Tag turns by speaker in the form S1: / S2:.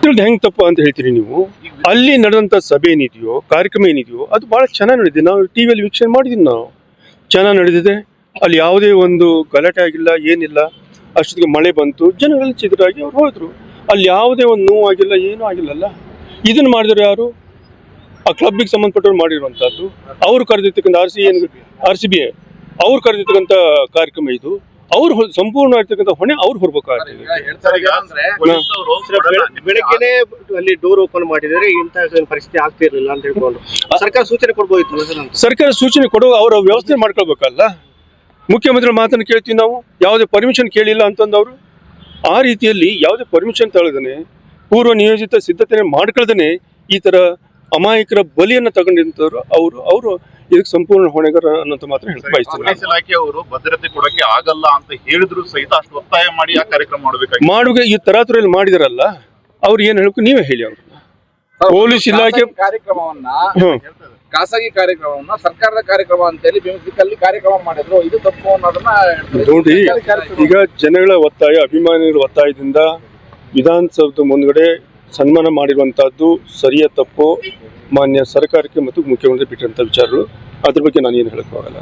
S1: ಗೊತ್ತಿಲ್ಲದೆ ಹೆಂಗ್ ತಪ್ಪು ಅಂತ ಹೇಳ್ತೀರಿ ನೀವು? ಅಲ್ಲಿ ನಡೆದಂತ ಸಭೆ ಏನಿದೆಯೋ, ಕಾರ್ಯಕ್ರಮ ಏನಿದೆಯೋ ಅದು ಬಹಳ ಚೆನ್ನಾಗಿ ನಡೆದಿದೆ. ನಾವು ಟಿವಿಯಲ್ಲಿ ವೀಕ್ಷಣೆ ಮಾಡಿದೀವಿ. ನಾವು ಚೆನ್ನಾಗಿ ನಡೆದಿದೆ. ಅಲ್ಲಿ ಯಾವುದೇ ಒಂದು ಗಲಾಟೆ ಆಗಿಲ್ಲ, ಏನಿಲ್ಲ. ಅಷ್ಟೊತ್ತಿಗೆ ಮಳೆ ಬಂತು, ಜನರಲ್ಲಿ ಚಿದ್ರಾಗಿ ಅವ್ರು ಹೋದ್ರು. ಅಲ್ಲಿ ಯಾವುದೇ ಒಂದು ನೋವು ಆಗಿಲ್ಲ, ಏನೂ ಆಗಿಲ್ಲಲ್ಲ. ಇದನ್ನ ಮಾಡಿದ್ರು ಯಾರು? ಆ ಕ್ಲಬ್ಗೆ ಸಂಬಂಧಪಟ್ಟವ್ರು ಮಾಡಿರುವಂತಹದ್ದು. ಅವ್ರು ಕರೆದಿರ್ತಕ್ಕಂಥ RCB ಅವ್ರು ಕರೆದಿರ್ತಕ್ಕಂಥ ಕಾರ್ಯಕ್ರಮ ಇದು. ಅವ್ರು ಸಂಪೂರ್ಣ ಇರ್ತಕ್ಕಂಥ ಹೊಣೆ ಅವ್ರು ಹೊರಬೇಕಾಗ್ತದೆ.
S2: ಬೆಳಗ್ಗೆನೆ ಅಲ್ಲಿ ಡೋರ್ ಓಪನ್ ಮಾಡಿದ್ರೆ ಇಂತಹ ಪರಿಸ್ಥಿತಿ ಆಗ್ತಿರ್ಲಿಲ್ಲ ಅಂತ ಹೇಳ್ಕೊಂಡು ಸರ್ಕಾರ ಸೂಚನೆ ಕೊಡ್ಬೋದಿತ್ತು.
S1: ಸರ್ಕಾರ ಸೂಚನೆ ಕೊಡುವ ಅವರ ವ್ಯವಸ್ಥೆ ಮಾಡ್ಕೊಳ್ಬೇಕಲ್ಲ. ಮುಖ್ಯಮಂತ್ರಿ ಮಾತನ್ನು ಕೇಳ್ತೀವಿ ನಾವು, ಯಾವುದೇ ಪರ್ಮಿಷನ್ ಕೇಳಿಲ್ಲ ಅಂತಂದವರು. ಆ ರೀತಿಯಲ್ಲಿ ಯಾವುದೇ ಪರ್ಮಿಷನ್ ತಗೊಳ್ದೇನೆ, ಪೂರ್ವ ನಿಯೋಜಿತ ಸಿದ್ಧತೆ ಮಾಡ್ಕೊಳ್ದೇನೆ ಈ ತರ ಅಮಾಯಕರ ಬಲಿಯನ್ನು ತಗೊಂಡಿದ್ದವರು ಅವರು ಇದಕ್ಕೆ ಸಂಪೂರ್ಣ ಹೊಣೆಗಾರ ಅನ್ನೋಂತ ಮಾತ್ರ ಹೇಳಕ್ ಬಯಸ್ತಾರೆ.
S3: ಇಲಾಖೆ ಅವರು ಭದ್ರತೆ ಕೊಡಕ್ಕೆ ಆಗಲ್ಲ ಅಂತ ಹೇಳಿದ್ರು ಸಹಿತ ಅಷ್ಟು ಒತ್ತಾಯ ಮಾಡಿ ಆ ಕಾರ್ಯಕ್ರಮ
S1: ಮಾಡುವಾಗ ಈ ತರಾತುರಿಯಲ್ಲಿ ಮಾಡಿದಾರಲ್ಲ, ಅವ್ರು ಏನ್ ಹೇಳ್ಬೇಕು ನೀವೇ ಹೇಳಿ. ಅವ್ರು ಪೊಲೀಸ್ ಇಲಾಖೆ
S4: ಖಾಸಗಿ ಕಾರ್ಯಕ್ರಮವನ್ನ ಸರ್ಕಾರದ ಕಾರ್ಯಕ್ರಮ ಅಂತ ಹೇಳಿ ಅಲ್ಲಿ ಕಾರ್ಯಕ್ರಮ ಮಾಡಿದ್ರು, ಇದು ತಪ್ಪು ಅನ್ನೋದನ್ನ
S1: ನೋಡಿ. ಈಗ ಜನಗಳ ಒತ್ತಾಯ, ಅಭಿಮಾನಿಗಳ ಒತ್ತಾಯದಿಂದ ವಿಧಾನಸೌಧದ ಮುಂದ್ಗಡೆ ಸನ್ಮಾನ ಮಾಡಿರುವಂತಹದ್ದು ಸರಿಯ ತಪ್ಪು ಮಾನ್ಯ ಸರ್ಕಾರಕ್ಕೆ ಮತ್ತು ಮುಖ್ಯಮಂತ್ರಿ ಬಿಟ್ಟಿರುವಂತಹ ವಿಚಾರಗಳು. ಅದ್ರ ಬಗ್ಗೆ ನಾನು ಏನು ಹೇಳಕ್ ಹೋಗಲ್ಲ.